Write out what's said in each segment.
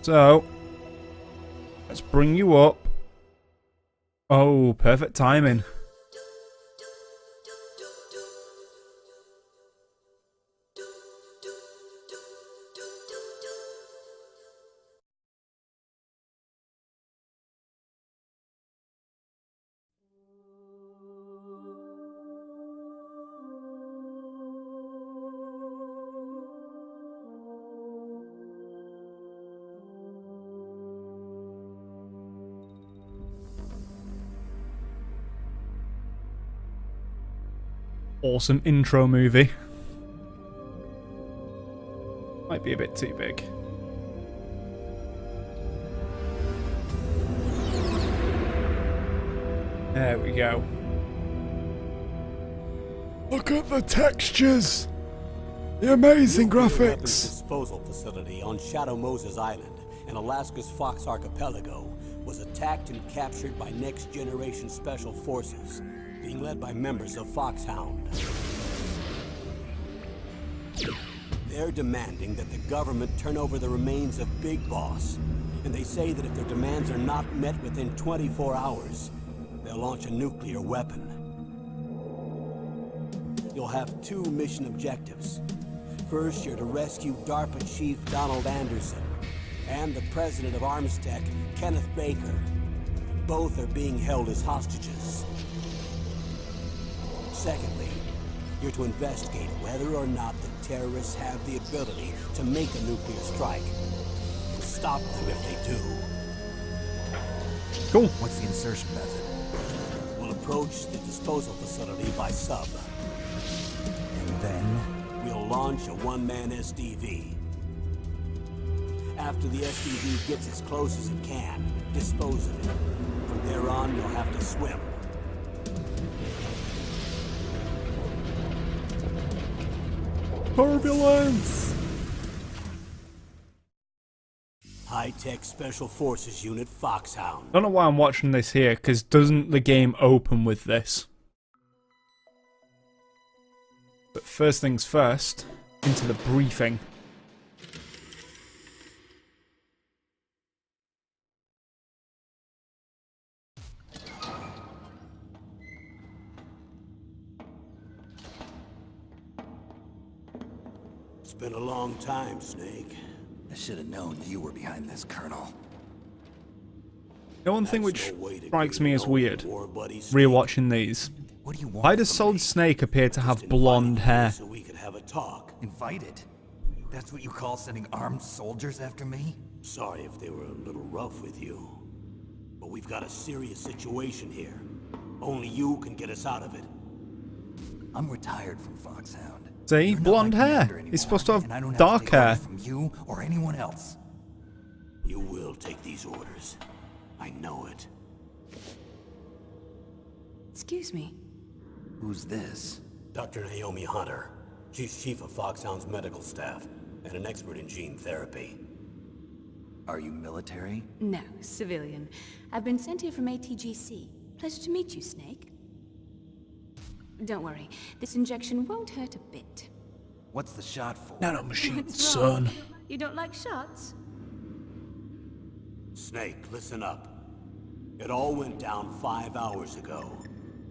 So, let's bring you up. Oh, perfect timing. Awesome intro movie. Might be a bit too big. There we go. Look at the textures! The amazing Weapons graphics! disposal facility on Shadow Moses Island in Alaska's Fox Archipelago was attacked and captured by Next Generation Special Forces, being led by members of Foxhound. They're demanding that the government turn over the remains of Big Boss, and they say that if their demands are not met within 24 hours, they'll launch a nuclear weapon. You'll have two mission objectives. First, you're to rescue DARPA Chief Donald Anderson and the President of Armstech, Kenneth Baker. Both are being held as hostages. Secondly, you're to investigate whether or not the terrorists have the ability to make a nuclear strike and stop them if they do. Cool. What's the insertion method? We'll approach the disposal facility by sub. And then? We'll launch a one-man SDV. After the SDV gets as close as it can, dispose of it. From there on, you'll have to swim. Turbulence! High-tech Special Forces Unit Foxhound. Don't know why I'm watching this here, because doesn't the game open with this? But first things first, into the briefing. It's been a long time, Snake. I should have known you were behind this, Colonel. The one thing That's which no way to strikes greet me an as old weird, war buddy, Snake. rewatching these, What do you want why does from Solid me? Snake appear to have Just blonde invited you hair? So we could have a talk. Invited? That's what you call sending armed soldiers after me? Sorry if they were a little rough with you. But we've got a serious situation here. Only you can get us out of it. I'm retired from Foxhound. See, You're not blonde my hair. commander anymore, He's supposed to have and I don't dark take orders hair. from you or anyone else. You will take these orders. I know it. Excuse me. Who's this? Dr. Naomi Hunter. She's chief of Foxhound's medical staff and an expert in gene therapy. Are you military? No, civilian. I've been sent here from ATGC. Pleasure to meet you, Snake. Don't worry, this injection won't hurt a bit. What's the shot for? Nanomachine, What's wrong? son. You don't like shots? Snake, listen up. It all went down 5 hours ago.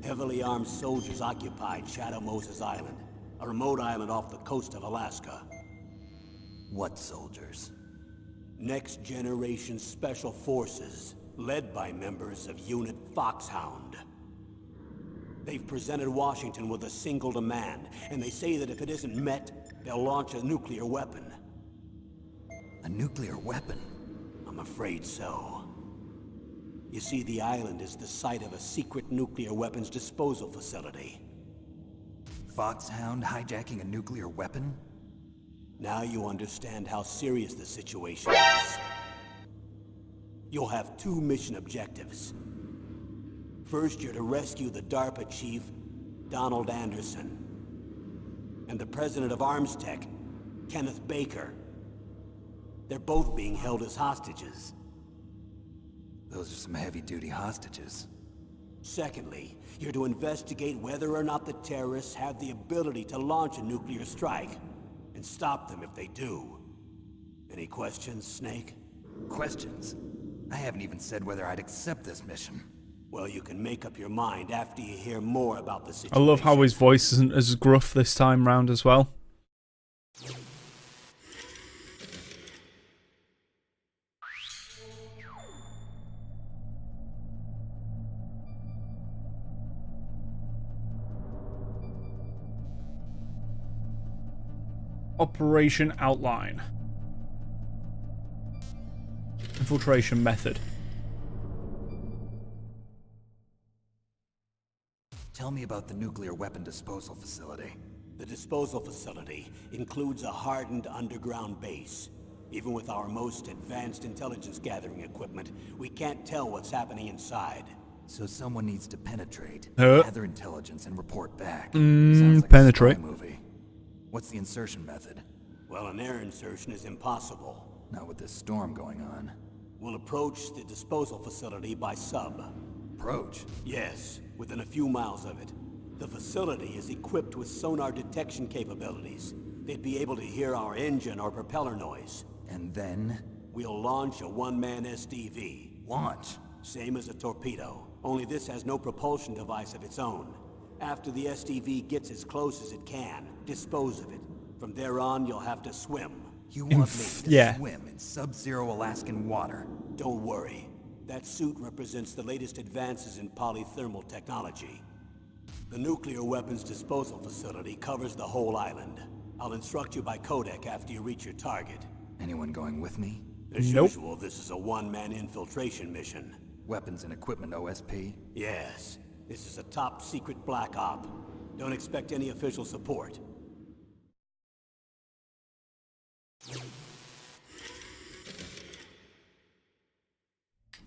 Heavily armed soldiers occupied Shadow Moses Island, a remote island off the coast of Alaska. What soldiers? Next Generation Special Forces, led by members of Unit Foxhound. They've presented Washington with a single demand, and they say that if it isn't met, they'll launch a nuclear weapon. A nuclear weapon? I'm afraid so. You see, the island is the site of a secret nuclear weapons disposal facility. Foxhound hijacking a nuclear weapon? Now you understand how serious the situation is. You'll have two mission objectives. First, you're to rescue the DARPA chief, Donald Anderson, and the president of Armstech, Kenneth Baker. They're both being held as hostages. Those are some heavy-duty hostages. Secondly, you're to investigate whether or not the terrorists have the ability to launch a nuclear strike, and stop them if they do. Any questions, Snake? Questions? I haven't even said whether I'd accept this mission. Well, you can make up your mind after you hear more about the I situation. love how his voice isn't as gruff this time round as well. Operation outline. Infiltration method. Tell me about the nuclear weapon disposal facility. The disposal facility includes a hardened underground base. Even with our most advanced intelligence gathering equipment, we can't tell what's happening inside. So someone needs to penetrate, Huh? gather intelligence, and report back. Sounds like penetrate. a spy movie. What's the insertion method? Well, an air insertion is impossible. Not with this storm going on. We'll approach the disposal facility by sub. Approach? Yes, within a few miles of it. The facility is equipped with sonar detection capabilities. They'd be able to hear our engine or propeller noise. And then? We'll launch a one-man SDV. Launch. Same as a torpedo, only this has no propulsion device of its own. After the SDV gets as close as it can, dispose of it. From there on, you'll have to swim. You want me to yeah. swim in sub-zero Alaskan water? Don't worry. That suit represents the latest advances in polythermal technology. The nuclear weapons disposal facility covers the whole island. I'll instruct you by codec after you reach your target. Anyone going with me? As Nope. usual, this is a one-man infiltration mission. Weapons and equipment OSP? Yes, this is a top-secret black op. Don't expect any official support.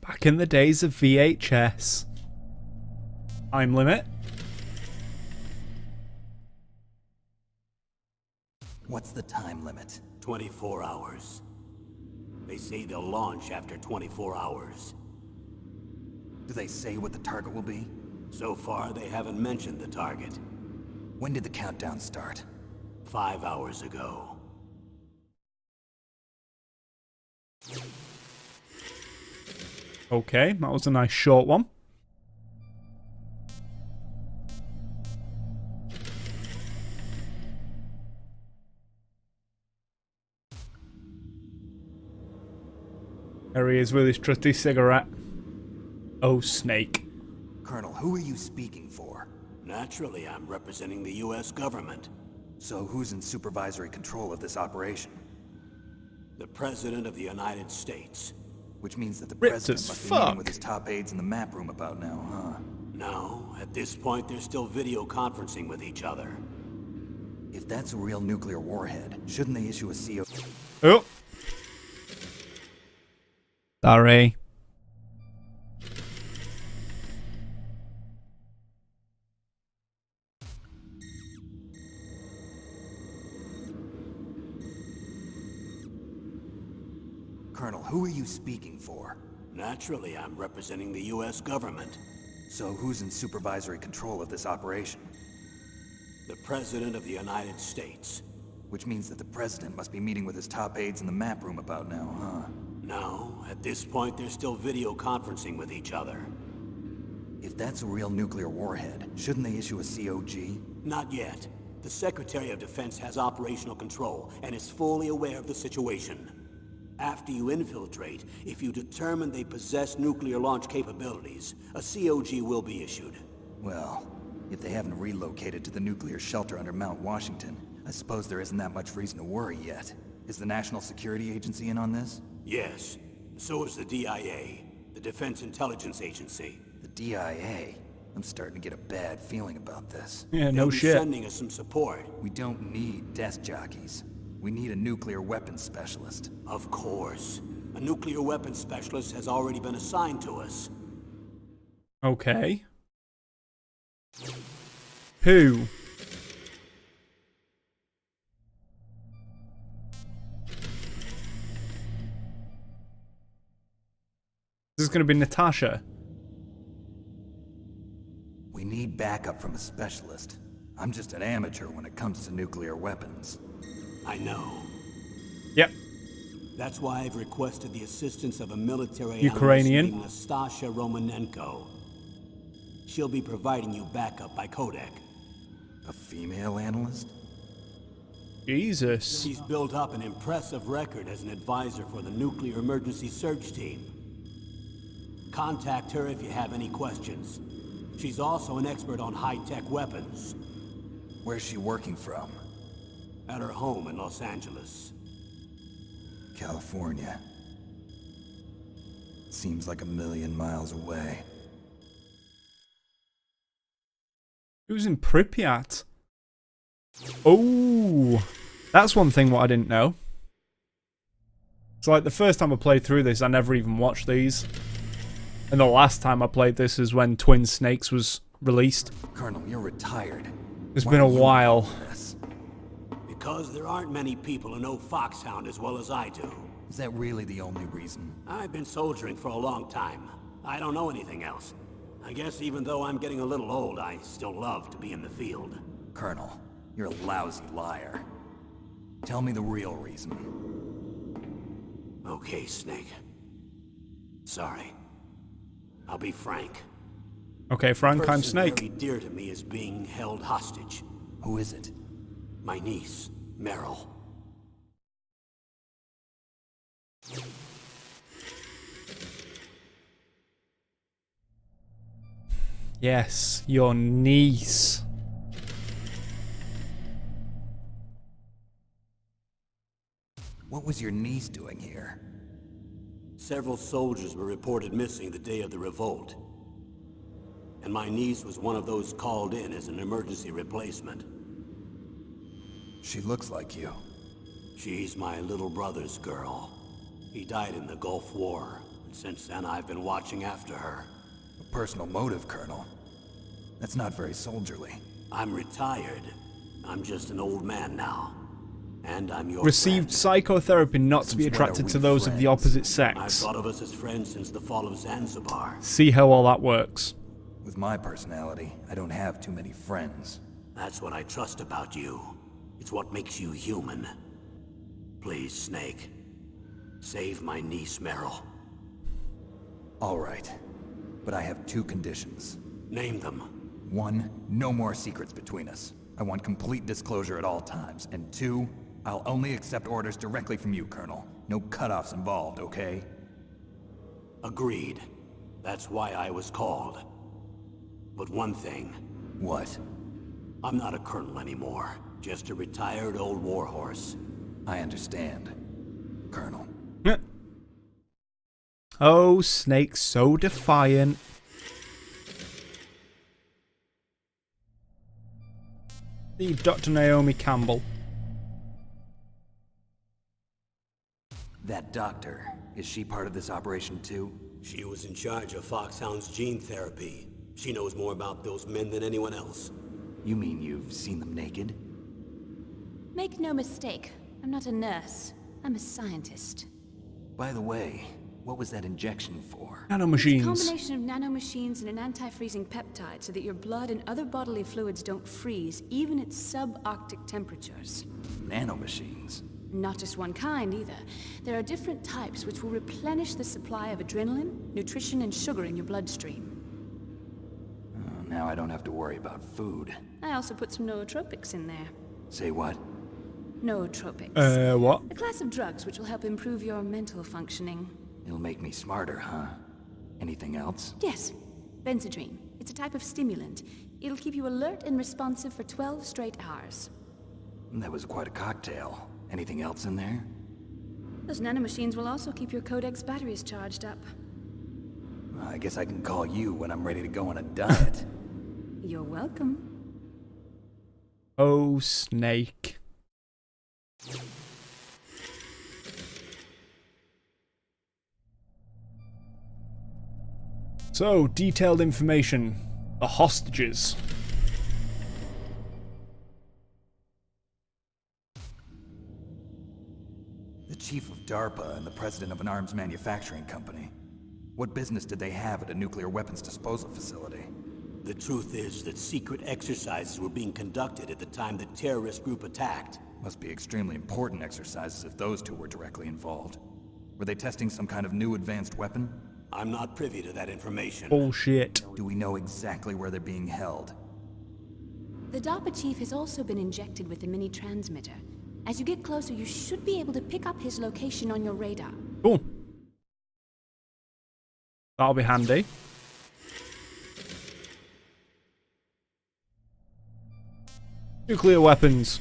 Back in the days of VHS. Time limit. What's the time limit? 24 hours. They say they'll launch after 24 hours. Do they say what the target will be? So far, they haven't mentioned the target. When did the countdown start? 5 hours ago. Okay, that was a nice short one. There he is with his trusty cigarette. Oh, Snake. Colonel, who are you speaking for? Naturally, I'm representing the US government. So who's in supervisory control of this operation? The President of the United States. Which means that the Ripped president as must be meeting fuck. with his top aides in the map room about now, huh? No, at this point, they're still video conferencing with each other. If that's a real nuclear warhead, shouldn't they issue a CO? Oh. Sorry. Colonel, who are you speaking for? Naturally, I'm representing the US government. So who's in supervisory control of this operation? The President of the United States. Which means that the president must be meeting with his top aides in the map room about now, huh? No, at this point, they're still video conferencing with each other. If that's a real nuclear warhead, shouldn't they issue a COG? Not yet. The Secretary of Defense has operational control and is fully aware of the situation. After you infiltrate, if you determine they possess nuclear launch capabilities, a COG will be issued. Well, if they haven't relocated to the nuclear shelter under Mount Washington, I suppose there isn't that much reason to worry yet. Is the National Security Agency in on this? Yes. So is the DIA, the Defense Intelligence Agency. The DIA? I'm starting to get a bad feeling about this. Yeah, They'll no be shit. sending us some support. We don't need desk jockeys. We need a nuclear weapons specialist. Of course. A nuclear weapons specialist has already been assigned to us. Okay. Who? This is going to be Natasha. We need backup from a specialist. I'm just an amateur when it comes to nuclear weapons. I know. Yep. That's why I've requested the assistance of a military Ukrainian. analyst named Nastasha Romanenko. She'll be providing you backup by Kodak. A female analyst? Jesus. She's built up an impressive record as an advisor for the Nuclear Emergency Search Team. Contact her if you have any questions. She's also an expert on high-tech weapons. Where's she working from? At her home in Los Angeles. California. Seems like a million miles away. It was in Pripyat. Oh, that's one thing what I didn't know. So like the first time I played through this, I never even watched these. And the last time I played this is when Twin Snakes was released. Colonel, you're retired. It's Why been a do you while. know this? Because there aren't many people who know Foxhound as well as I do. Is that really the only reason? I've been soldiering for a long time. I don't know anything else. I guess even though I'm getting a little old, I still love to be in the field. Colonel, you're a lousy liar. Tell me the real reason. Okay, Snake. Sorry. I'll be frank. Okay, Frank, I'm Person Snake. very dear to me is being held hostage. Who is it? My niece, Meryl. Yes, your niece. What was your niece doing here? Several soldiers were reported missing the day of the revolt. And my niece was one of those called in as an emergency replacement. She looks like you. She's my little brother's girl. He died in the Gulf War, and since then I've been watching after her. A personal motive, Colonel. That's not very soldierly. I'm retired. I'm just an old man now. And I'm your Received friend. psychotherapy not to be Since when are attracted we to those of the friends? opposite I've sex. thought of us as friends since the fall of Zanzibar. See how all that works. With my personality, I don't have too many friends. That's what I trust about you. It's what makes you human. Please, Snake. Save my niece, Meryl. All right. But I have two conditions. Name them. One, no more secrets between us. I want complete disclosure at all times. And two, I'll only accept orders directly from you, Colonel. No cutoffs involved, okay? Agreed. That's why I was called. But one thing, What? I'm not a colonel anymore. Just a retired old warhorse. I understand, Colonel. Oh, Snake, so defiant. The Dr. Naomi Campbell. That doctor, is she part of this operation too? She was in charge of Foxhound's gene therapy. She knows more about those men than anyone else. You mean you've seen them naked? Make no mistake, I'm not a nurse. I'm a scientist. By the way, what was that injection for? It's a Nanomachines. combination of nanomachines and an anti-freezing peptide so that your blood and other bodily fluids don't freeze, even at subarctic temperatures. Nanomachines. Not just one kind, either. There are different types which will replenish the supply of adrenaline, nutrition, and sugar in your bloodstream. Oh, now I don't have to worry about food. I also put some nootropics in there. Say what? Nootropics. What? A class of drugs which will help improve your mental functioning. It'll make me smarter, huh? Anything else? Yes, Benzedrine. It's a type of stimulant. It'll keep you alert and responsive for 12 straight hours. That was quite a cocktail. Anything else in there? Those nanomachines will also keep your Codex batteries charged up. Well, I guess I can call you when I'm ready to go on a diet. You're welcome. Oh, Snake. So, detailed information. The hostages. The chief of DARPA and the president of an arms manufacturing company. What business did they have at a nuclear weapons disposal facility? The truth is that secret exercises were being conducted at the time the terrorist group attacked. Must be extremely important exercises if those two were directly involved. Were they testing some kind of new advanced weapon? I'm not privy to that information. Bullshit. Do we know exactly where they're being held? The DARPA chief has also been injected with a mini transmitter. As you get closer, you should be able to pick up his location on your radar. Cool. That'll be handy. Nuclear weapons.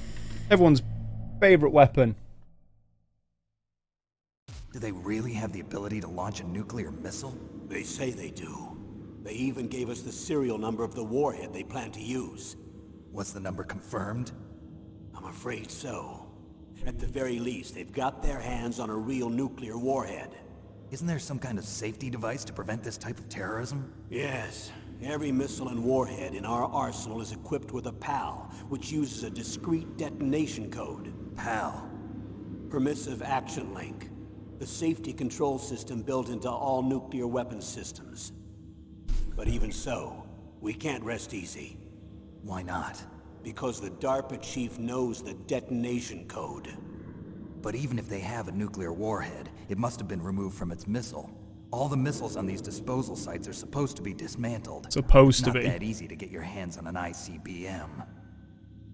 Everyone's favorite weapon. Do they really have the ability to launch a nuclear missile? They say they do. They even gave us the serial number of the warhead they plan to use. Was the number confirmed? I'm afraid so. At the very least, they've got their hands on a real nuclear warhead. Isn't there some kind of safety device to prevent this type of terrorism? Yes. Every missile and warhead in our arsenal is equipped with a PAL, which uses a discrete detonation code. PAL. Permissive Action Link. The safety control system built into all nuclear weapons systems. But even so, we can't rest easy. Why not? Because the DARPA chief knows the detonation code. But even if they have a nuclear warhead, it must have been removed from its missile. All the missiles on these disposal sites are supposed to be dismantled. Supposed to Not be. that easy to get your hands on an ICBM.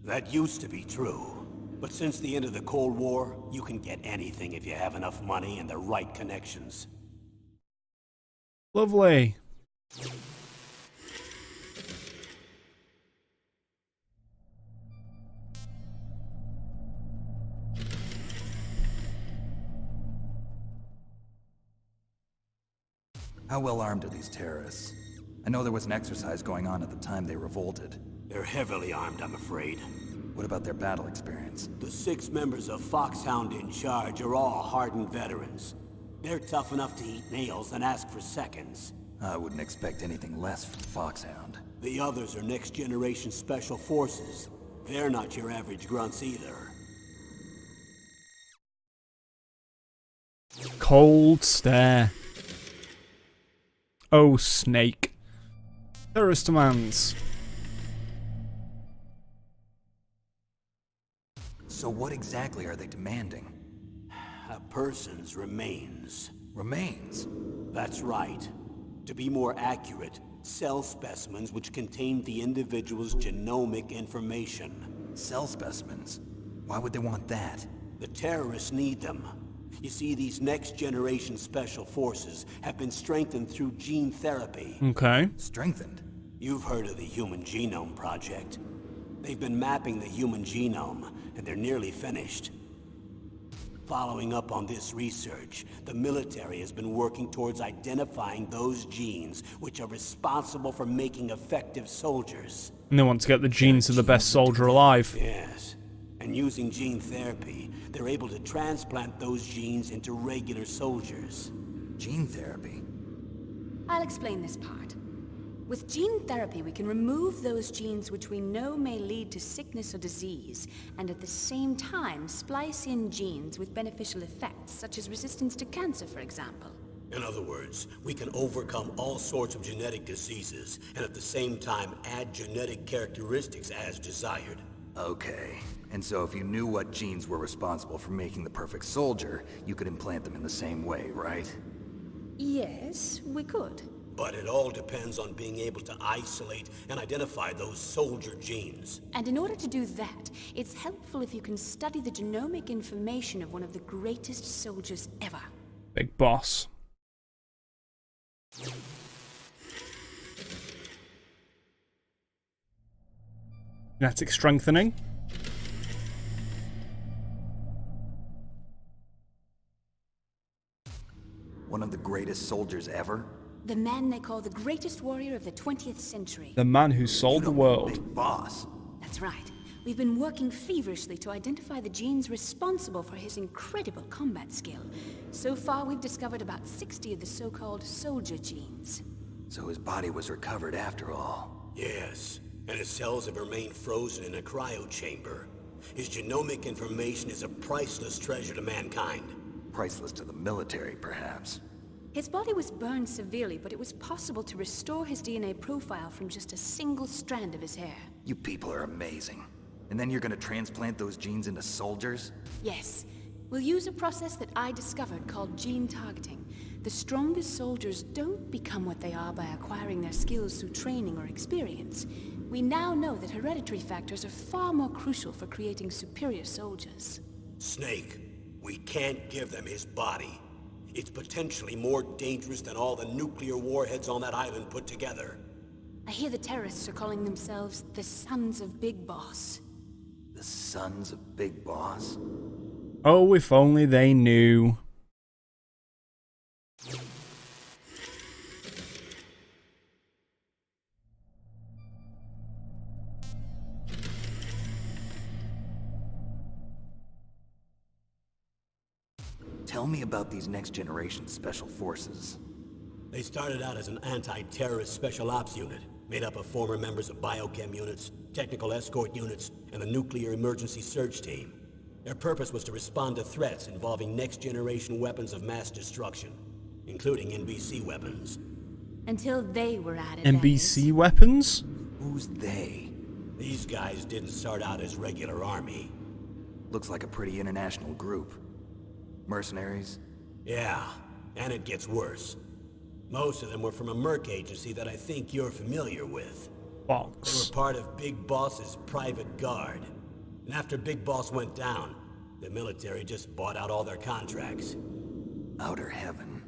That used to be true. But since the end of the Cold War, you can get anything if you have enough money and the right connections. Lovely. How well armed are these terrorists? I know there was an exercise going on at the time they revolted. They're heavily armed, I'm afraid. What about their battle experience? The 6 members of Foxhound in charge are all hardened veterans. They're tough enough to eat nails and ask for seconds. I wouldn't expect anything less from Foxhound. The others are next-generation special forces. They're not your average grunts either. Cold stare. Oh, Snake. Terrorist demands. So what exactly are they demanding? A person's remains. Remains? That's right. To be more accurate, cell specimens which contain the individual's genomic information. Cell specimens? Why would they want that? The terrorists need them. You see, these next-generation special forces have been strengthened through gene therapy. Okay. Strengthened? You've heard of the Human Genome Project. They've been mapping the human genome, and they're nearly finished. Following up on this research, the military has been working towards identifying those genes which are responsible for making effective soldiers. And they want to get the genes of the best soldier alive. Yes. And using gene therapy, they're able to transplant those genes into regular soldiers. Gene therapy? I'll explain this part. With gene therapy, we can remove those genes which we know may lead to sickness or disease, and at the same time splice in genes with beneficial effects, such as resistance to cancer, for example. In other words, we can overcome all sorts of genetic diseases, and at the same time add genetic characteristics as desired. Okay. And so if you knew what genes were responsible for making the perfect soldier, you could implant them in the same way, right? Yes, we could. But it all depends on being able to isolate and identify those soldier genes. And in order to do that, it's helpful if you can study the genomic information of one of the greatest soldiers ever. Big boss. Genetic strengthening. One of the greatest soldiers ever? The man they call the greatest warrior of the 20th century. The man who sold the world. Big boss. That's right. We've been working feverishly to identify the genes responsible for his incredible combat skill. So far, we've discovered about 60 of the so-called soldier genes. So his body was recovered after all. Yes, and his cells have remained frozen in a cryo chamber. His genomic information is a priceless treasure to mankind. Priceless to the military, perhaps. His body was burned severely, but it was possible to restore his DNA profile from just a single strand of his hair. You people are amazing. And then you're gonna transplant those genes into soldiers? Yes, We'll use a process that I discovered called gene targeting. The strongest soldiers don't become what they are by acquiring their skills through training or experience. We now know that hereditary factors are far more crucial for creating superior soldiers. Snake, we can't give them his body. It's potentially more dangerous than all the nuclear warheads on that island put together. I hear the terrorists are calling themselves the Sons of Big Boss. The Sons of Big Boss? Oh, if only they knew. Tell me about these next-generation special forces. They started out as an anti-terrorist special ops unit, made up of former members of biochem units, technical escort units, and the nuclear emergency search team. Their purpose was to respond to threats involving next-generation weapons of mass destruction, including NBC weapons. Until they were added. NBC weapons? Who's they? These guys didn't start out as regular army. Looks like a pretty international group. Mercenaries? Yeah, and it gets worse. Most of them were from a merc agency that I think you're familiar with. They Fox. were part of Big Boss's private guard. And after Big Boss went down, the military just bought out all their contracts. Outer heaven.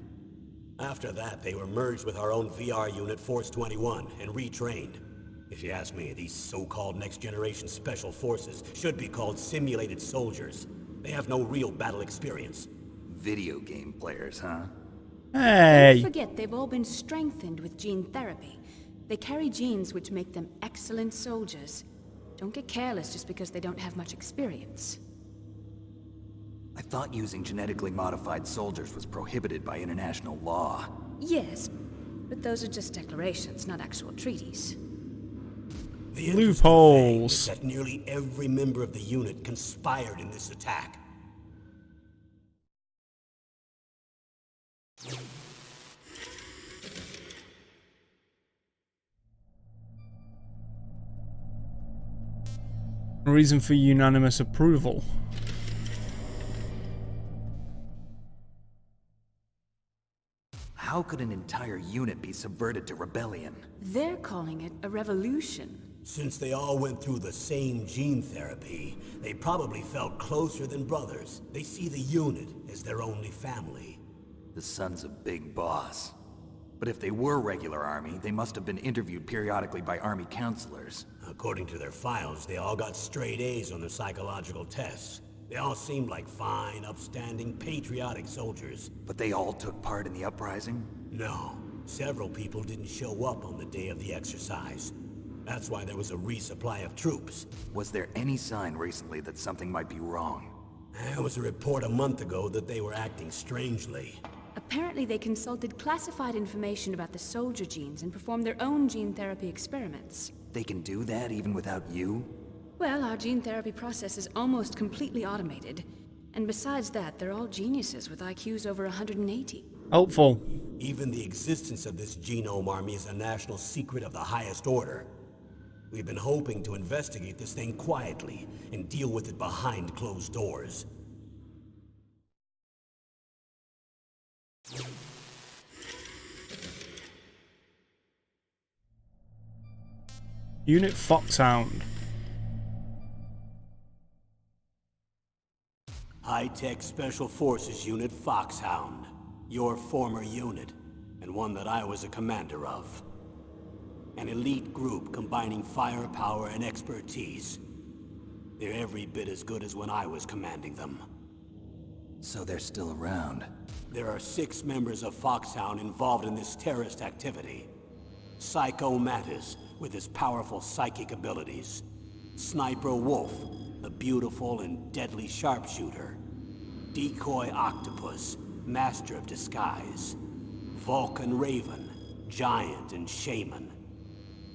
After that, they were merged with our own VR unit, Force 21, and retrained. If you ask me, these so-called next-generation special forces should be called simulated soldiers. They have no real battle experience. Video game players, huh? Hey! Don't forget, they've all been strengthened with gene therapy. They carry genes which make them excellent soldiers. Don't get careless just because they don't have much experience. I thought using genetically modified soldiers was prohibited by international law. Yes, but those are just declarations, not actual treaties. The interesting thing Loopholes. is that nearly every member of the unit conspired in this attack. Reason for unanimous approval. How could an entire unit be subverted to rebellion? They're calling it a revolution. Since they all went through the same gene therapy, they probably felt closer than brothers. They see the unit as their only family. The Sons of Big Boss. But if they were regular army, they must have been interviewed periodically by army counselors. According to their files, they all got straight A's on their psychological tests. They all seemed like fine, upstanding, patriotic soldiers. But they all took part in the uprising? No, several people didn't show up on the day of the exercise. That's why there was a resupply of troops. Was there any sign recently that something might be wrong? There was a report a month ago that they were acting strangely. Apparently they consulted classified information about the soldier genes and performed their own gene therapy experiments. They can do that even without you? Well, our gene therapy process is almost completely automated. And besides that, they're all geniuses with IQs over 180. Helpful. Even the existence of this genome army is a national secret of the highest order. We've been hoping to investigate this thing quietly and deal with it behind closed doors. Unit Foxhound. High-Tech Special Forces Unit Foxhound. Your former unit, and one that I was a commander of. An elite group combining firepower and expertise. They're every bit as good as when I was commanding them. So they're still around. There are 6 members of Foxhound involved in this terrorist activity. Psycho Mantis, with his powerful psychic abilities. Sniper Wolf, a beautiful and deadly sharpshooter. Decoy Octopus, master of disguise. Vulcan Raven, giant and shaman.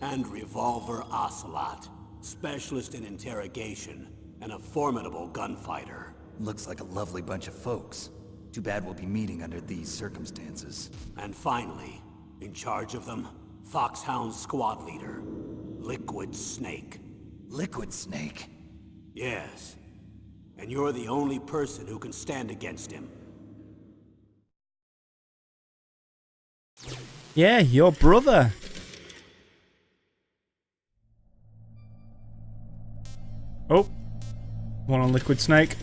And Revolver Ocelot, specialist in interrogation and a formidable gunfighter. Looks like a lovely bunch of folks. Too bad we'll be meeting under these circumstances. And finally, in charge of them, Foxhound's squad leader, Liquid Snake. Liquid Snake? Yes. And you're the only person who can stand against him. Yeah, your brother. Oh. One on Liquid Snake.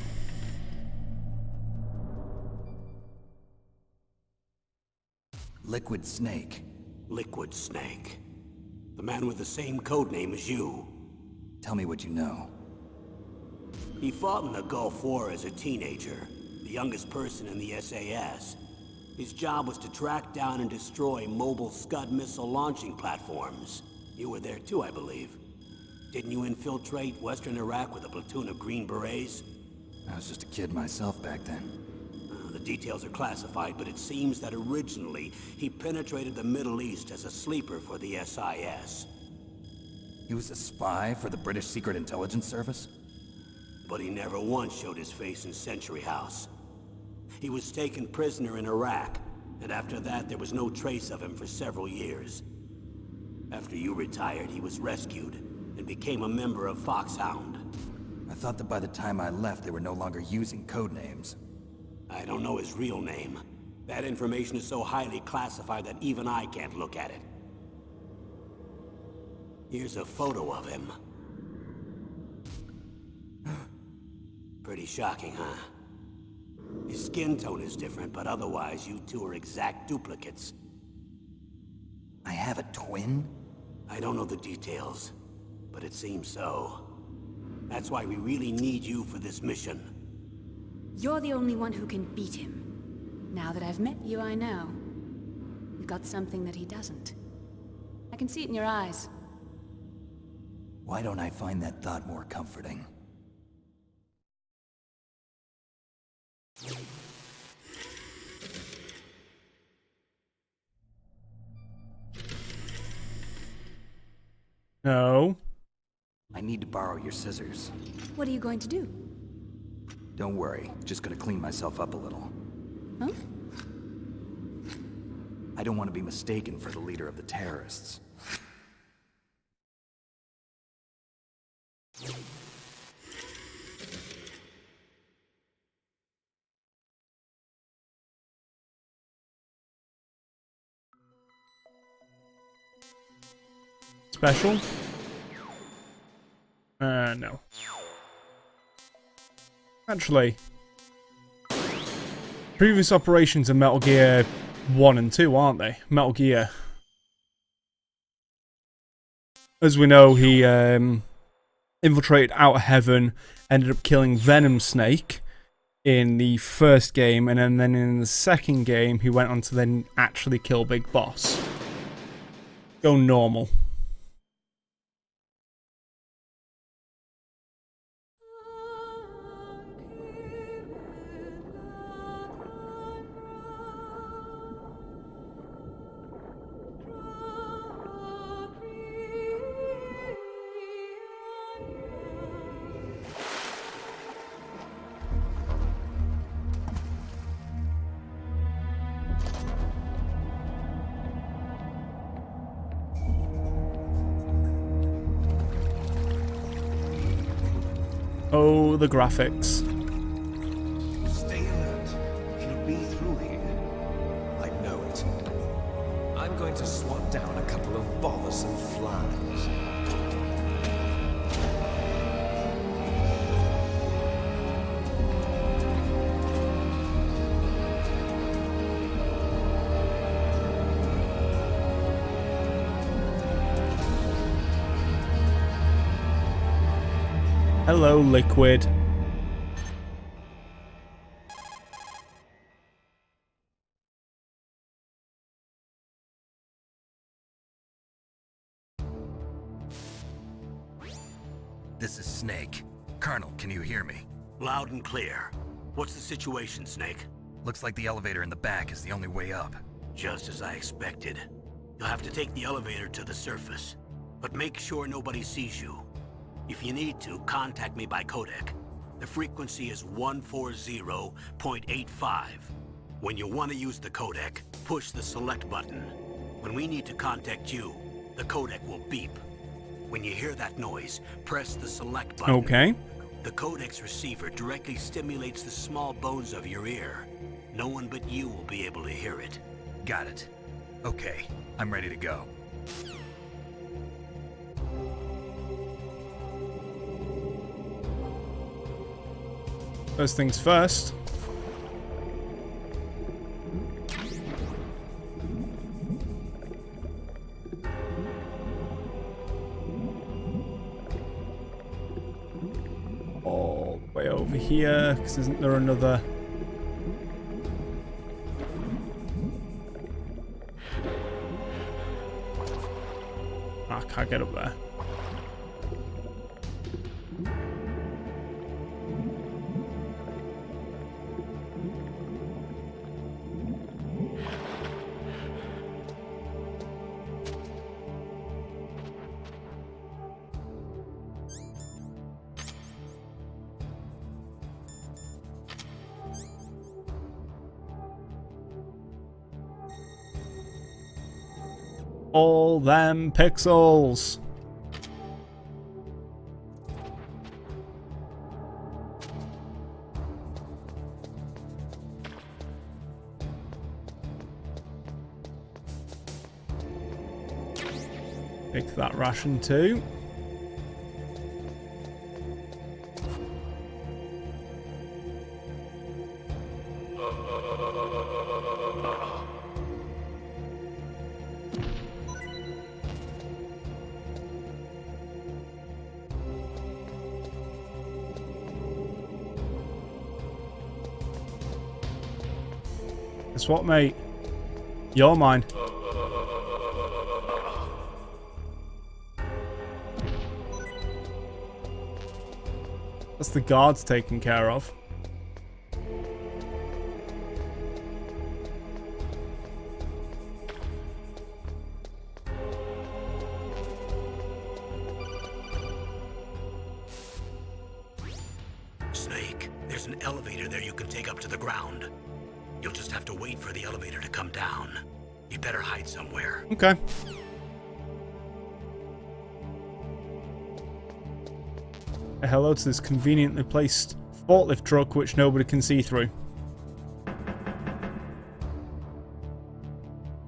Liquid Snake. Liquid Snake. The man with the same codename as you. Tell me what you know. He fought in the Gulf War as a teenager, the youngest person in the SAS. His job was to track down and destroy mobile Scud missile launching platforms. You were there too, I believe. Didn't you infiltrate Western Iraq with a platoon of Green Berets? I was just a kid myself back then. The details are classified, but it seems that originally he penetrated the Middle East as a sleeper for the SIS. He was a spy for the British Secret Intelligence Service? But he never once showed his face in Century House. He was taken prisoner in Iraq, and after that there was no trace of him for several years. After you retired, he was rescued and became a member of Foxhound. I thought that by the time I left, they were no longer using codenames. I don't know his real name. That information is so highly classified that even I can't look at it. Here's a photo of him. Pretty shocking, huh? His skin tone is different, but otherwise you two are exact duplicates. I have a twin? I don't know the details, but it seems so. That's why we really need you for this mission. You're the only one who can beat him. Now that I've met you, I know. You've got something that he doesn't. I can see it in your eyes. Why don't I find that thought more comforting? No. I need to borrow your scissors. What are you going to do? Don't worry, just gonna clean myself up a little. Huh? I don't want to be mistaken for the leader of the terrorists. Special? No. Actually, previous operations are Metal Gear 1 and 2, aren't they? Metal Gear. As we know, he infiltrated Outer Heaven, ended up killing Venom Snake in the first game, and then in the second game, he went on to then actually kill Big Boss. Go normal. Oh, the graphics. Stay alert. He'll be through here. I know it. I'm going to swat down a couple of bothersome flies. Hello, Liquid. This is Snake. Colonel, can you hear me? Loud and clear. What's the situation, Snake? Looks like the elevator in the back is the only way up. Just as I expected. You'll have to take the elevator to the surface. But make sure nobody sees you. If you need to, contact me by codec. The frequency is 140.85. When you want to use the codec, push the select button. When we need to contact you, the codec will beep. When you hear that noise, press the select button. Okay. The codex receiver directly stimulates the small bones of your ear. No one but you will be able to hear it. Got it. Okay, I'm ready to go. First things first. All the way over here, because isn't there another... I can't get up there. All them pixels. Take that ration too. Guess what, mate? You're mine. That's the guards taken care of. Snake, there's an elevator there you can take up to the ground. You'll just have to wait for the elevator to come down. You better hide somewhere. Okay. Hello to this conveniently placed forklift truck which nobody can see through.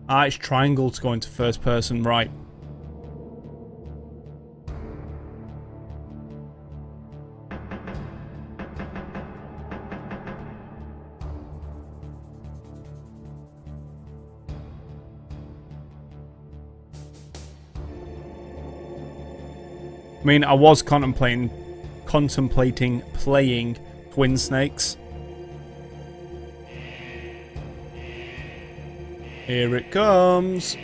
Ah, it's triangle to go into first person, right. I mean, I was contemplating playing Twin Snakes. Here it comes.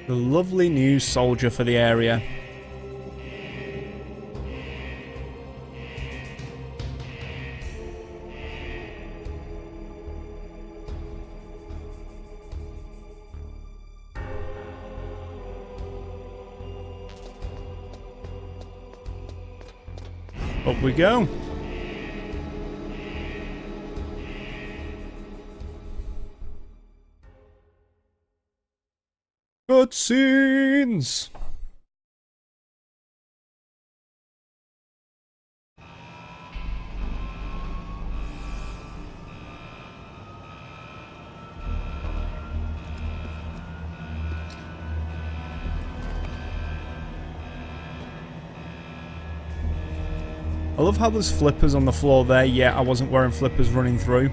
The lovely new soldier for the area. Up we go. Cutscenes. I love how there's flippers on the floor there, yet I wasn't wearing flippers running through.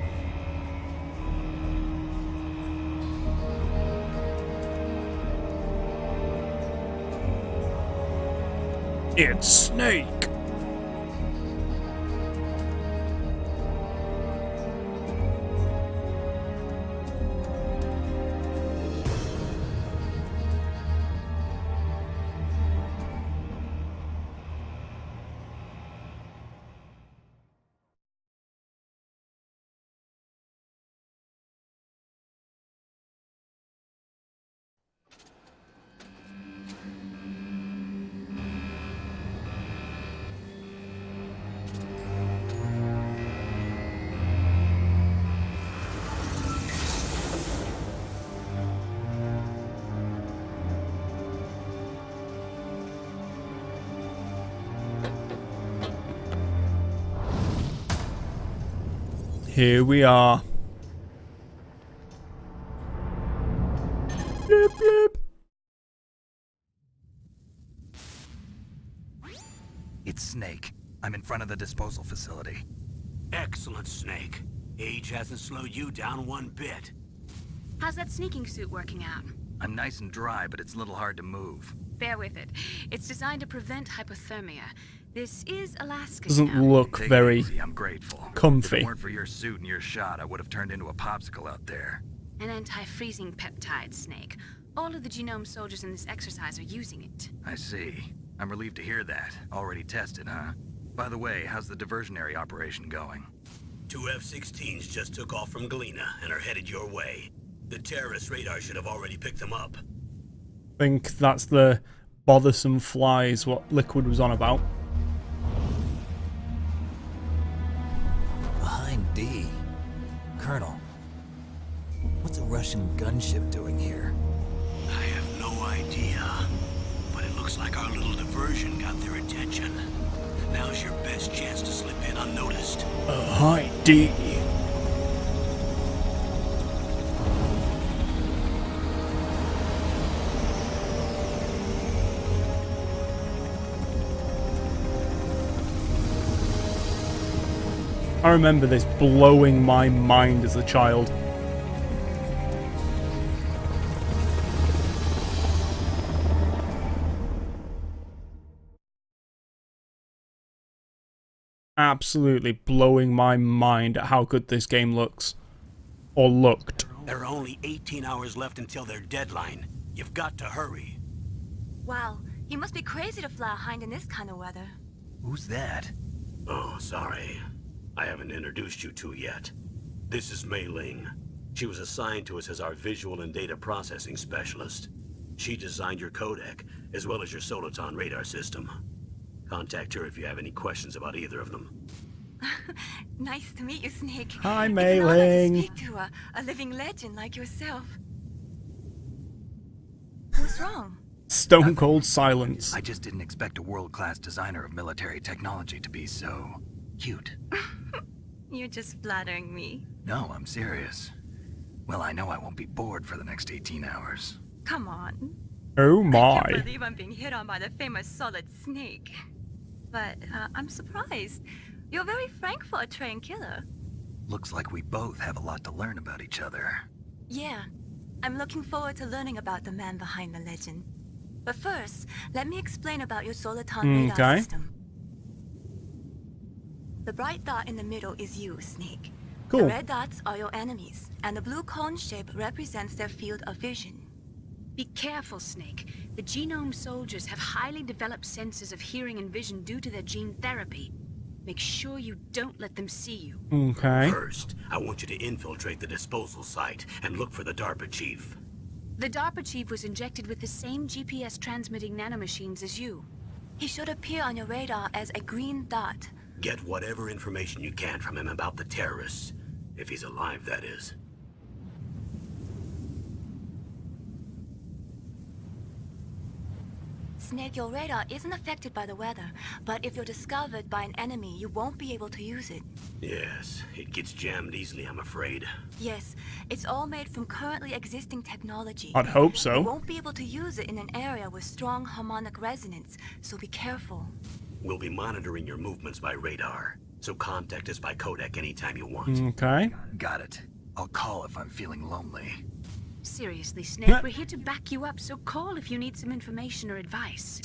It's Snake! Here we are. Blip, blip. It's Snake. I'm in front of the disposal facility. Excellent, Snake. Age hasn't slowed you down one bit. How's that sneaking suit working out? I'm nice and dry, but it's a little hard to move. Bear with it. It's designed to prevent hypothermia. This is Alaska. Doesn't now. look Take it very easy, I'm grateful. If comfy. it weren't for your suit and your shot, I would have turned into a popsicle out there. An anti-freezing peptide, Snake. All of the genome soldiers in this exercise are using it. I see. I'm relieved to hear that. Already tested, huh? By the way, how's the diversionary operation going? 2 F-16s just took off from Galena and are headed your way. The terrorist radar should have already picked them up. Think that's the bothersome flies what Liquid was on about. Behind D. Colonel, what's a Russian gunship doing here? I have no idea, but it looks like our little diversion got their attention. Now's your best chance to slip in unnoticed. Hi, D. I remember this blowing my mind as a child. Absolutely blowing my mind at how good this game looks. Or looked. There are only 18 hours left until their deadline. You've got to hurry. Wow, you must be crazy to fly a hind in this kind of weather. Who's that? Oh, sorry. I haven't introduced you to yet. This is Mei Ling. She was assigned to us as our visual and data processing specialist. She designed your codec, as well as your Soliton radar system. Contact her if you have any questions about either of them. Nice to meet you, Snake. Hi, It's Mei an honor to Ling. speak to a living legend like yourself. What's wrong? Stone cold silence. I just didn't expect a world-class designer of military technology to be so cute. You're just flattering me. No, I'm serious. Well, I know I won't be bored for the next 18 hours. Come on. Oh I my. can't believe I'm being hit on by the famous Solid Snake. But I'm surprised. You're very frank for a trained killer. Looks like we both have a lot to learn about each other. Yeah, I'm looking forward to learning about the man behind the legend. But first, let me explain about your Soliton radar Okay. system. The bright dot in the middle is you, Snake. Cool. The red dots are your enemies, and the blue cone shape represents their field of vision. Be careful, Snake. The genome soldiers have highly developed senses of hearing and vision due to their gene therapy. Make sure you don't let them see you. Okay. First, I want you to infiltrate the disposal site and look for the DARPA chief. The DARPA chief was injected with the same GPS transmitting nanomachines as you. He should appear on your radar as a green dot. Get whatever information you can from him about the terrorists. If he's alive, that is. Snake, your radar isn't affected by the weather, but if you're discovered by an enemy, you won't be able to use it. Yes, it gets jammed easily, I'm afraid. Yes, it's all made from currently existing technology. I'd hope You so. won't be able to use it in an area with strong harmonic resonance, so be careful. We'll be monitoring your movements by radar, so contact us by codec anytime you want. Okay. Got it. I'll call if I'm feeling lonely. Seriously, Snake, we're here to back you up, so call if you need some information or advice.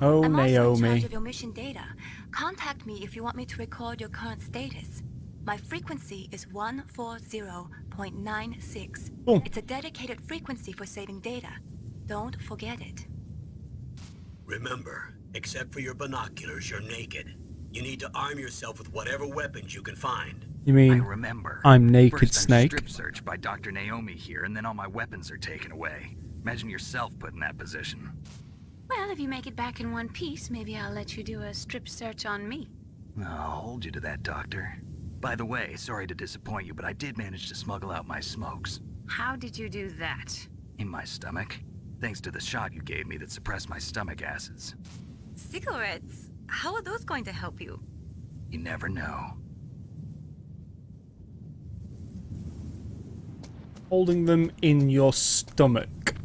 Oh, I'm also in charge Naomi. of your mission data. Contact me if you want me to record your current status. My frequency is 140.96. Cool. It's a dedicated frequency for saving data. Don't forget it. Remember, except for your binoculars, you're naked. You need to arm yourself with whatever weapons you can find. You I mean remember. I'm naked, First, I'm Snake? strip searched by Dr. Naomi here, and then all my weapons are taken away. Imagine yourself put in that position. Well, if you make it back in one piece, maybe I'll let you do a strip search on me. I'll hold you to that, Doctor. By the way, sorry to disappoint you, but I did manage to smuggle out my smokes. How did you do that? In my stomach. Thanks to the shot you gave me that suppressed my stomach acids. Cigarettes? How are those going to help you? You never know. Holding them in your stomach.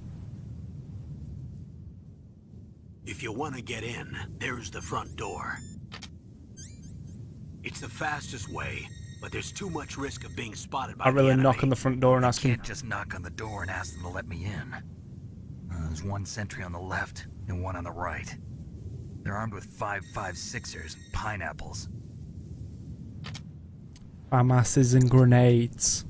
If you want to get in, there's the front door. It's the fastest way, but there's too much risk of being spotted by I really the enemy. knock on the front door and ask him. Can't just knock on the door and ask them to let me in. There's one sentry on the left and one on the right. They're armed with 5.56ers and pineapples. FAMASs and grenades.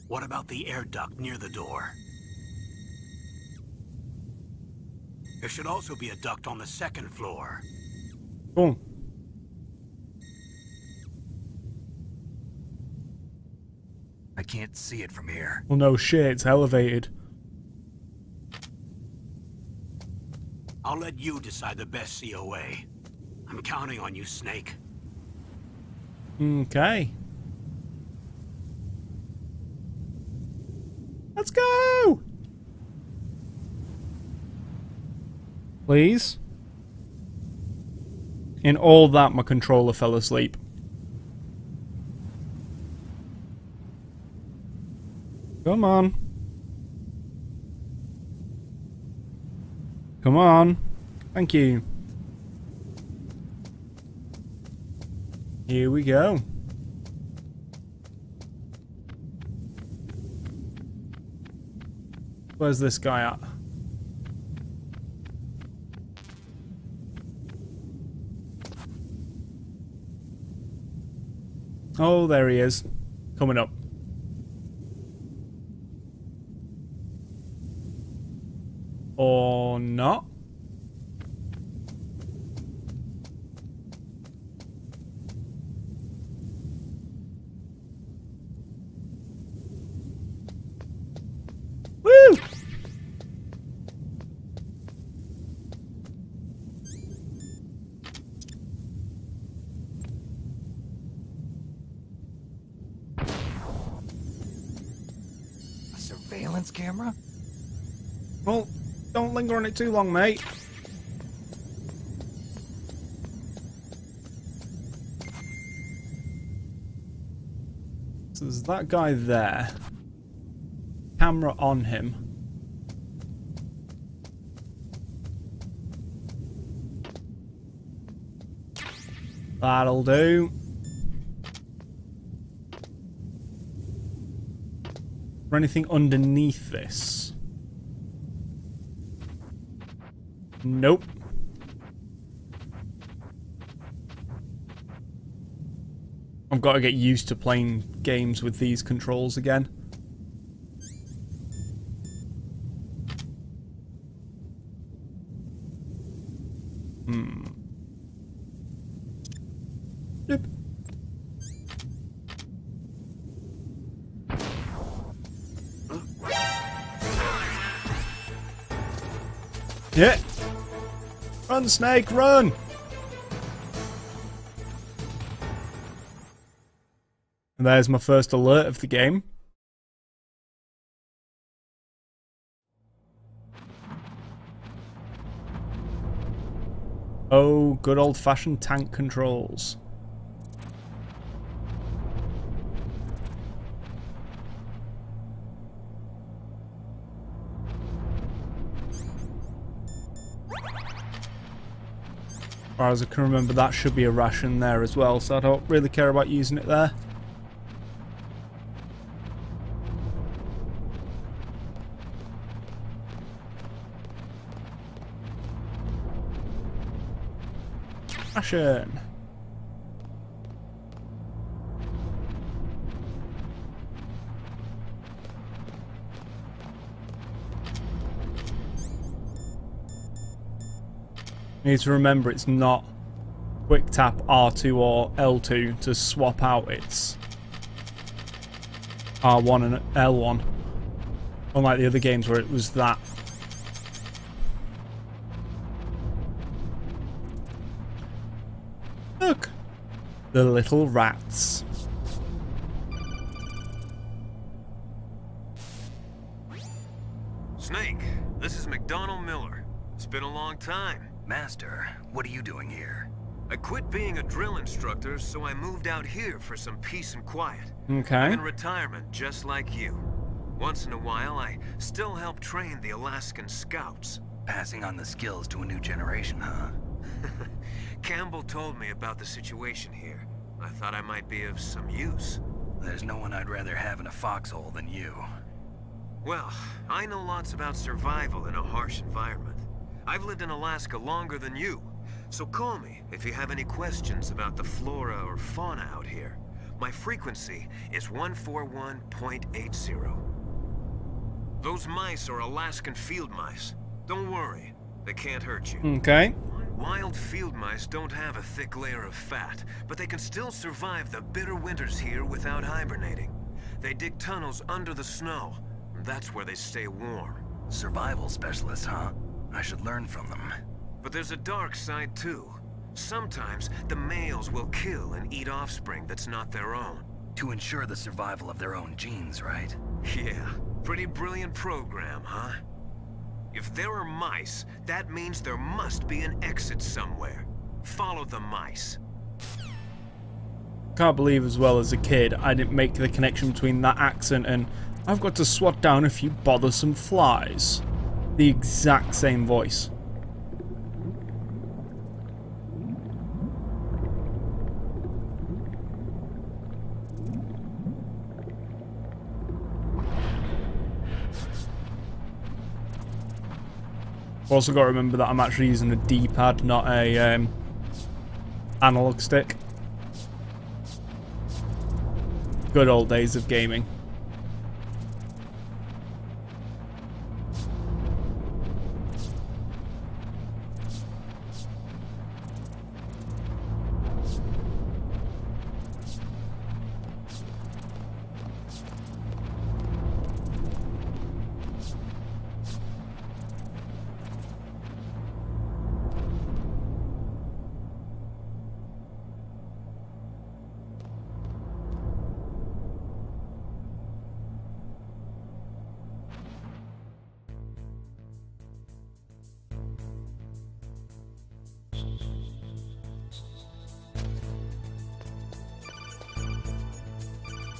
What about the air duct near the door? There should also be a duct on the second floor. Boom. I can't see it from here. Well, no shit, it's elevated. I'll let you decide the best COA. I'm counting on you, Snake. Okay. Let's go! Please? In all that, my controller fell asleep. Come on. Come on. Thank you. Here we go. Where's this guy at? Oh, there he is. Coming up. Or not. Woo! A surveillance camera? Well, don't linger on it too long, mate. So there's that guy there. Camera on him. That'll do. Is there anything underneath this? Nope. I've got to get used to playing games with these controls again. Nope. Yeah. Run, Snake, run! And there's my first alert of the game. Oh, good old-fashioned tank controls. As far as I can remember, that should be a ration there as well, so I don't really care about using it there. Ration. Need to remember it's not quick tap R2 or L2 to swap out its R1 and L1. Unlike the other games where it was that. Look! The little rats. Snake, this is McDonald Miller. It's been a long time. Master, what are you doing here? I quit being a drill instructor, so I moved out here for some peace and quiet. Okay. I'm in retirement, just like you. Once in a while, I still help train the Alaskan Scouts. Passing on the skills to a new generation, huh? Campbell told me about the situation here. I thought I might be of some use. There's no one I'd rather have in a foxhole than you. Well, I know lots about survival in a harsh environment. I've lived in Alaska longer than you, so call me if you have any questions about the flora or fauna out here. My frequency is 141.80. Those mice are Alaskan field mice. Don't worry, they can't hurt you. Okay. Wild field mice don't have a thick layer of fat, but they can still survive the bitter winters here without hibernating. They dig tunnels under the snow, and that's where they stay warm. Survival specialists, huh? I should learn from them. But there's a dark side too. Sometimes the males will kill and eat offspring that's not their own. To ensure the survival of their own genes, right? Yeah, pretty brilliant program, huh? If there are mice, that means there must be an exit somewhere. Follow the mice. Can't believe as well as a kid I didn't make the connection between that accent and I've got to swat down a few bothersome flies. The exact same voice. Also got to remember that I'm actually using a D-pad, not a analog stick. Good old days of gaming.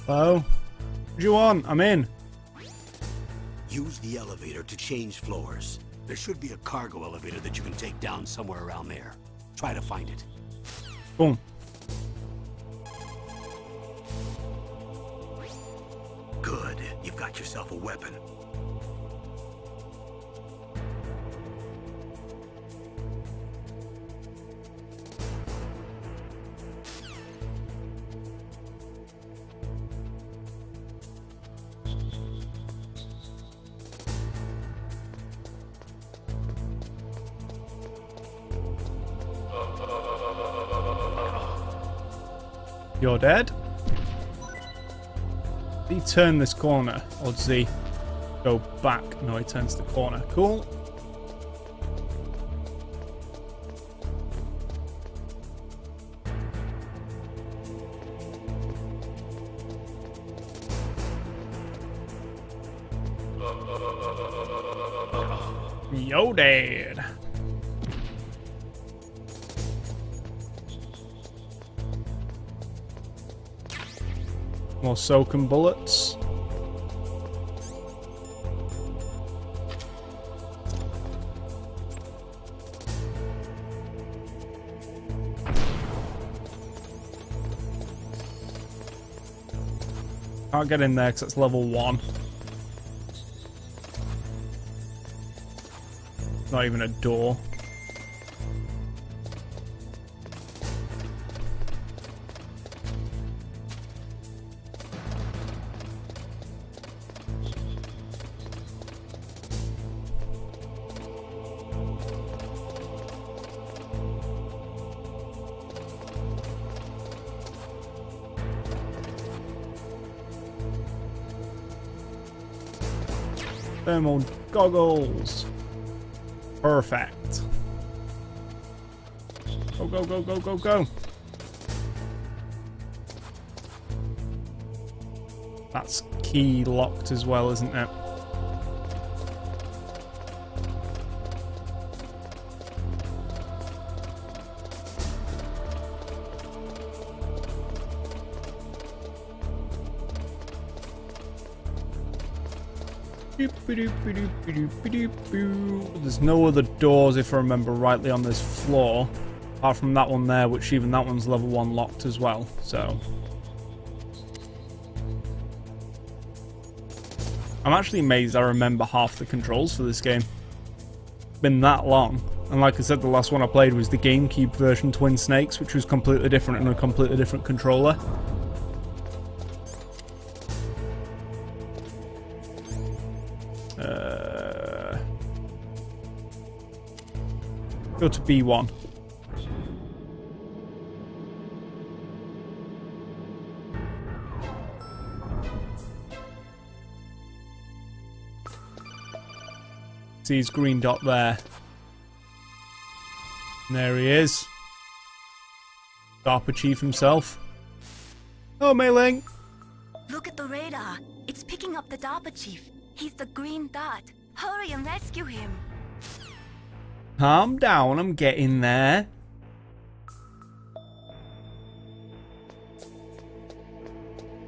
Hello? What do you want? I'm in. Use the elevator to change floors. There should be a cargo elevator that you can take down somewhere around there. Try to find it. Boom. Good. You've got yourself a weapon. You're dead? Did he turn this corner? Or does he go back? No, he turns the corner. Cool. Yo, dead. More soaking bullets. Can't get in there because it's level 1. Not even a door. Thermal goggles. Perfect. Go, go, go, go, go, go. That's key locked as well, isn't it? There's no other doors, if I remember rightly, on this floor. Apart from that one there, which even that one's level 1 locked as well, so... I'm actually amazed I remember half the controls for this game. Been that long. And like I said, the last one I played was the GameCube version Twin Snakes, which was completely different and a completely different controller. Go to B1. See his green dot there. And there he is. DARPA Chief himself. Oh, Mei Ling. Look at the radar. It's picking up the DARPA chief. He's the green dot. Hurry and rescue him. Calm down, I'm getting there.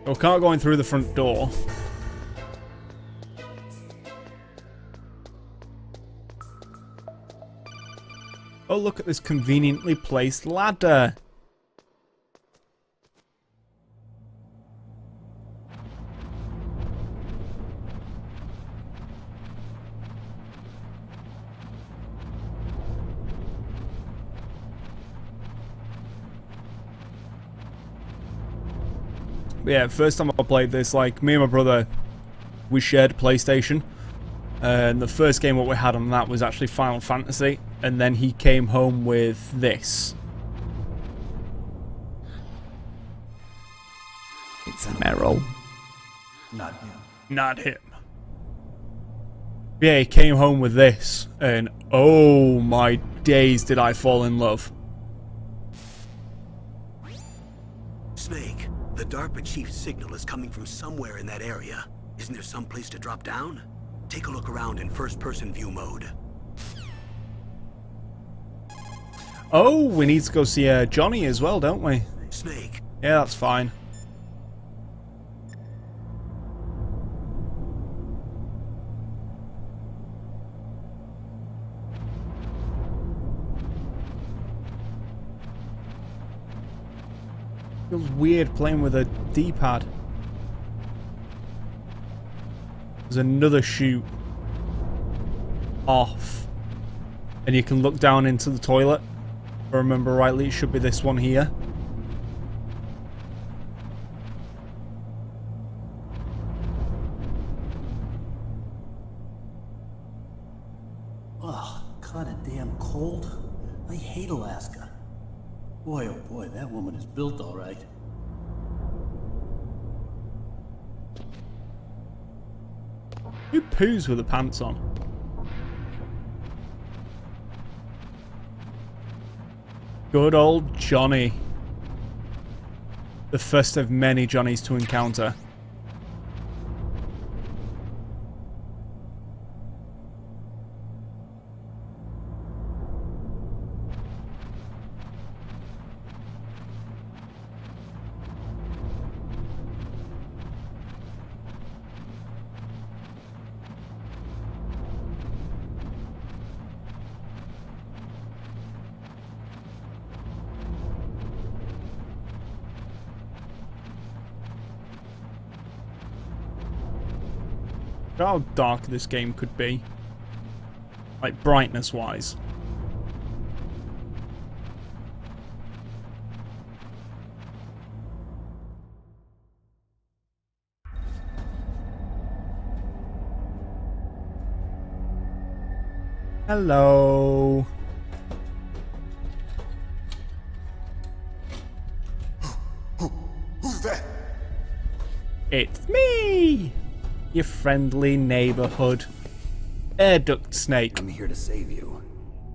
Oh, can't go in through the front door. Oh, look at this conveniently placed ladder. But yeah, first time I played this, like, me and my brother, we shared PlayStation. And the first game what we had on that was actually Final Fantasy. And then he came home with this. It's Meryl. Not him. Not him. Yeah, he came home with this. And oh my days did I fall in love. Snake, the DARPA chief's signal is coming from somewhere in that area. Isn't there some place to drop down? Take a look around in first-person view mode. Oh, we need to go see Johnny as well, don't we? Snake. Yeah, that's fine. Feels weird playing with a D-pad. There's another chute off. And you can look down into the toilet. If I remember rightly, it should be this one here. Oh, kinda damn cold. I hate Alaska. Boy, oh boy, that woman is built all right. Who poos with the pants on? Good old Johnny. The first of many Johnnies to encounter. How dark this game could be. Like, brightness-wise. Hello. Who's that? It's me! Your friendly neighborhood air duct snake. I'm here to save you.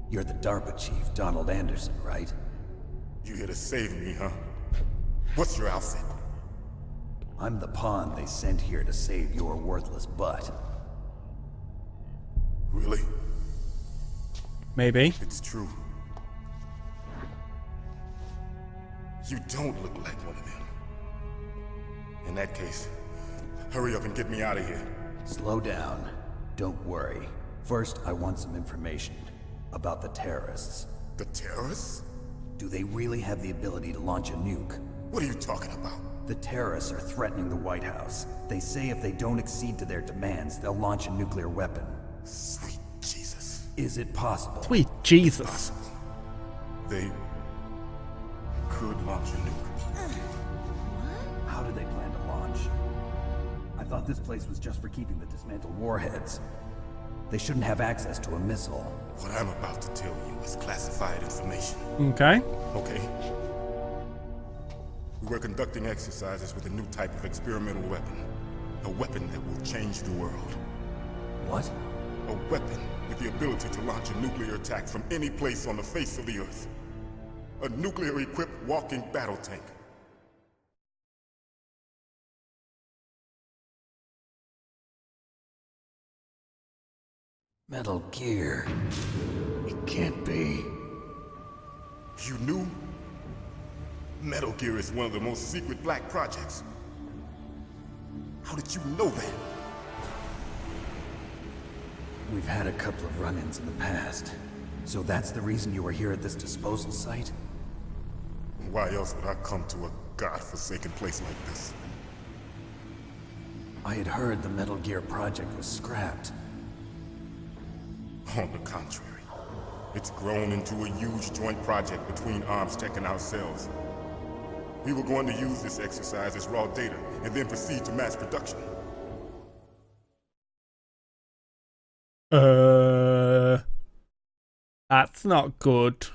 You're the DARPA chief, Donald Anderson, right? You here to save me, huh? What's your outfit? I'm the pawn they sent here to save your worthless butt. Really? Maybe. It's true. You don't look like one of them. In that case, hurry up and get me out of here. Slow down. Don't worry. First, I want some information about the terrorists. The terrorists? Do they really have the ability to launch a nuke? What are you talking about? The terrorists are threatening the White House. They say if they don't accede to their demands, they'll launch a nuclear weapon. Sweet Jesus. Is it possible? Sweet Jesus. They could launch a nuke. How do they plan to launch? I thought this place was just for keeping the dismantled warheads. They shouldn't have access to a missile. What I'm about to tell you is classified information. Okay. Okay? We were conducting exercises with a new type of experimental weapon. A weapon that will change the world. What? A weapon with the ability to launch a nuclear attack from any place on the face of the Earth. A nuclear-equipped walking battle tank. Metal Gear. It can't be. You knew? Metal Gear is one of the most secret black projects. How did you know that? We've had a couple of run-ins in the past. So that's the reason you were here at this disposal site? Why else would I come to a godforsaken place like this? I had heard the Metal Gear project was scrapped. On the contrary, it's grown into a huge joint project between ArmsTech and ourselves. We were going to use this exercise as raw data and then proceed to mass production. That's not good.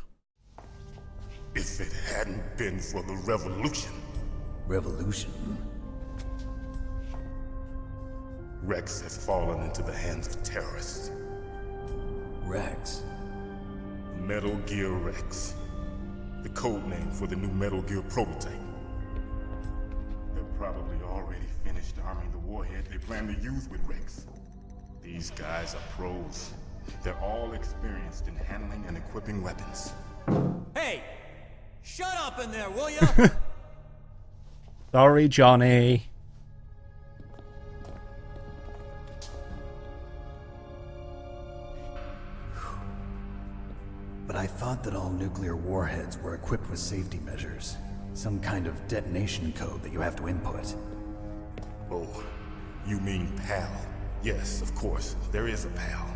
If it hadn't been for the revolution, Revolution? Rex has fallen into the hands of terrorists. Rex? Metal Gear Rex. The code name for the new Metal Gear prototype. They're probably already finished arming the warhead they plan to use with Rex. These guys are pros. They're all experienced in handling and equipping weapons. Hey! Shut up in there, will ya? Sorry, Johnny. But I thought that all nuclear warheads were equipped with safety measures. Some kind of detonation code that you have to input. Oh, you mean PAL? Yes, of course, there is a PAL.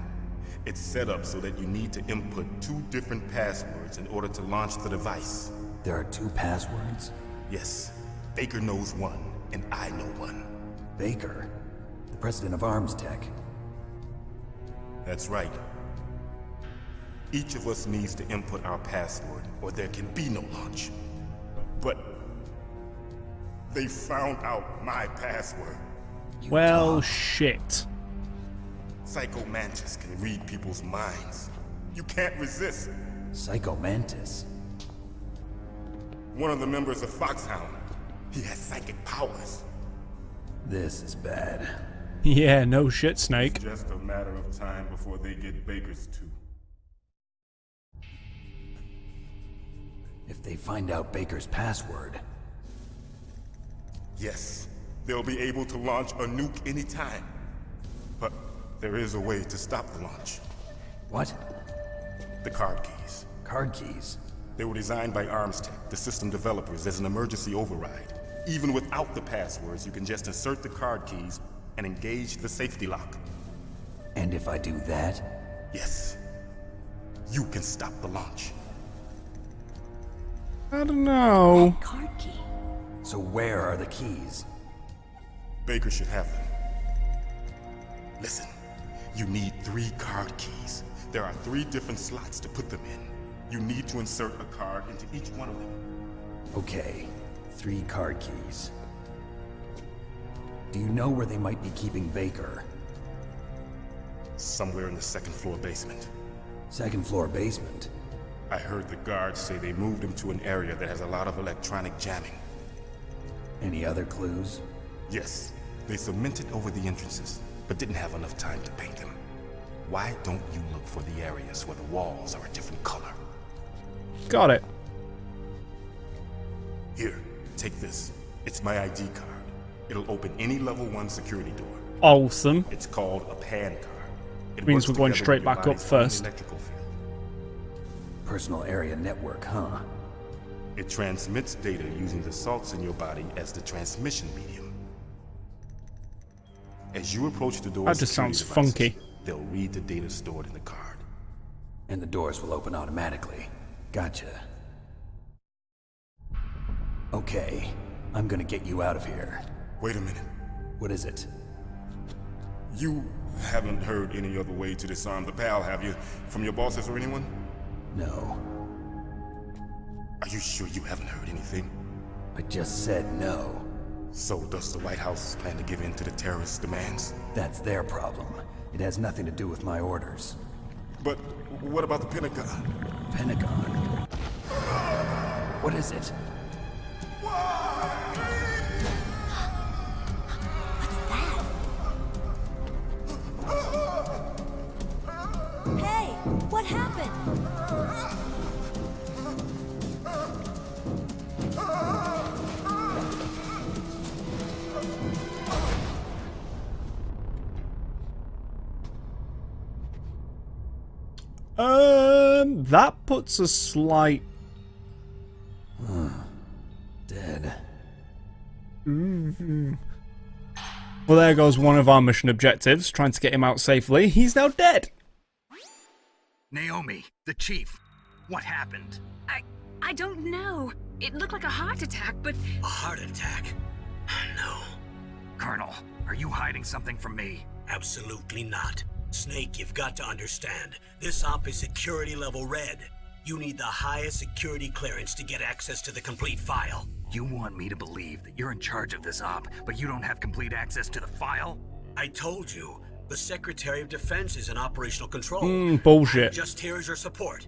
It's set up so that you need to input 2 different passwords in order to launch the device. There are 2 passwords? Yes, Baker knows one, and I know one. Baker? The president of ArmsTech? That's right. Each of us needs to input our password, or there can be no launch. But they found out my password. Well, shit. Psycho Mantis can read people's minds. You can't resist. Psycho Mantis? One of the members of Foxhound. He has psychic powers. This is bad. Yeah, no shit, Snake. It's just a matter of time before they get Baker's too. If they find out Baker's password... Yes, they'll be able to launch a nuke anytime. But there is a way to stop the launch. What? The card keys. Card keys? They were designed by ArmsTech, the system developers, as an emergency override. Even without the passwords, you can just insert the card keys and engage the safety lock. And if I do that? Yes. You can stop the launch. I don't know. Card key. So where are the keys? Baker should have them. Listen, you need 3 card keys. There are 3 different slots to put them in. You need to insert a card into each one of them. Okay, 3 card keys. Do you know where they might be keeping Baker? Somewhere in the 2nd floor basement. 2nd floor basement? I heard the guards say they moved him to an area that has a lot of electronic jamming. Any other clues? Yes, they cemented over the entrances, but didn't have enough time to paint them. Why don't you look for the areas where the walls are a different color? Got it. Here, take this. It's my ID card. It'll open any level 1 security door. Awesome. It's called a PAN card. It Means works we're going together straight with your back up body's own first. electrical field. Personal area network, huh? It transmits data using the salts in your body as the transmission medium. As you approach the door, That just sounds funky. They'll read the data stored in the card. And the doors will open automatically. Gotcha. Okay, I'm gonna get you out of here. Wait a minute. What is it? You haven't heard any other way to disarm the PAL, have you? From your bosses or anyone? No. Are you sure you haven't heard anything? I just said no. So does the White House plan to give in to the terrorists' demands? That's their problem. It has nothing to do with my orders. But what about the Pentagon? Pentagon? What is it? Hey, what happened? That puts a slight... Dead. Well, there goes one of our mission objectives, trying to get him out safely. He's now dead. Naomi, the chief. What happened? I don't know. It looked like a heart attack, but A heart attack? No, Colonel, are you hiding something from me? absolutely not. Snake, you've got to understand. This op is security level red. You need the highest security clearance to get access to the complete file. You want me to believe that you're in charge of this op, but you don't have complete access to the file? I told you, the Secretary of Defense is in operational control. Bullshit. Just here as your support.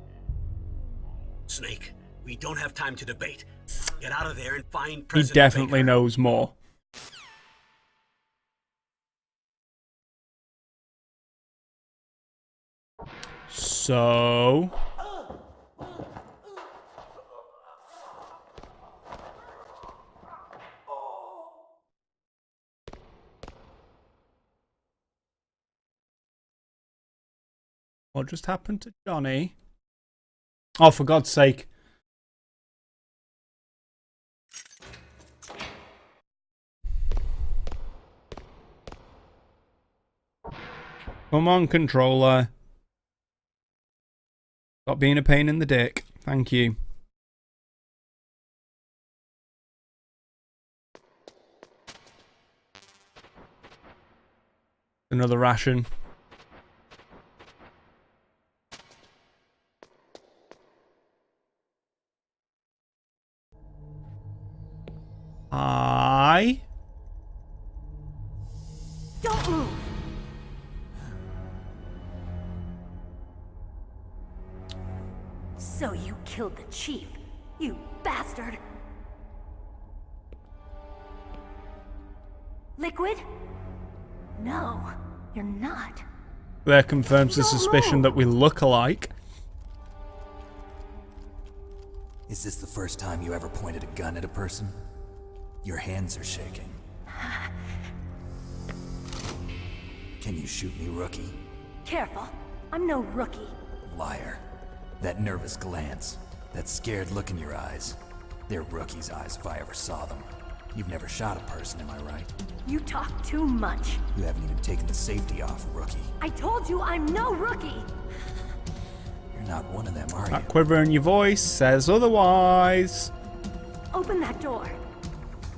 Snake, we don't have time to debate. Get out of there and find He President definitely Baker. knows more. So... what just happened to Johnny? Oh, for God's sake. Come on, controller. Stop being a pain in the dick. Thank you. Another ration. Hi. Don't move! So you killed the chief, you bastard! Liquid? No, you're not. There confirms the Don't suspicion move. that we look alike. Is this the first time you ever pointed a gun at a person? Your hands are shaking. Can you shoot me, rookie? Careful, I'm no rookie. Liar. That nervous glance, that scared look in your eyes. They're rookie's eyes if I ever saw them. You've never shot a person, am I right? You talk too much. You haven't even taken the safety off, rookie. I told you I'm no rookie! You're not one of them, are you? That quiver in your voice says otherwise. Open that door.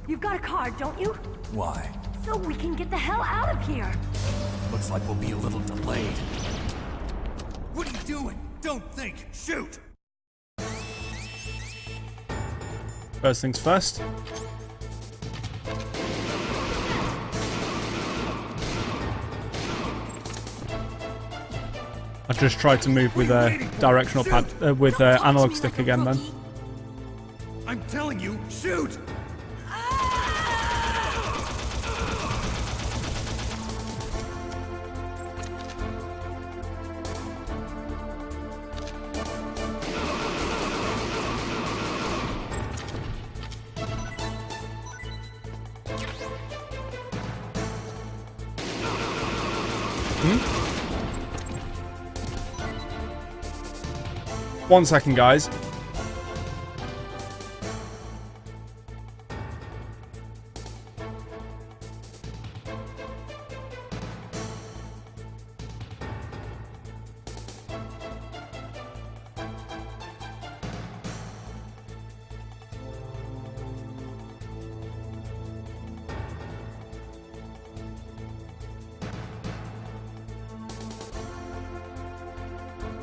You've got a card, don't you? Why? So we can get the hell out of here! Looks like we'll be a little delayed. What are you doing? Don't think. Shoot! First things first. I just tried to move with a directional pad, with analog stick again then. I'm telling you, shoot! 1 second, guys.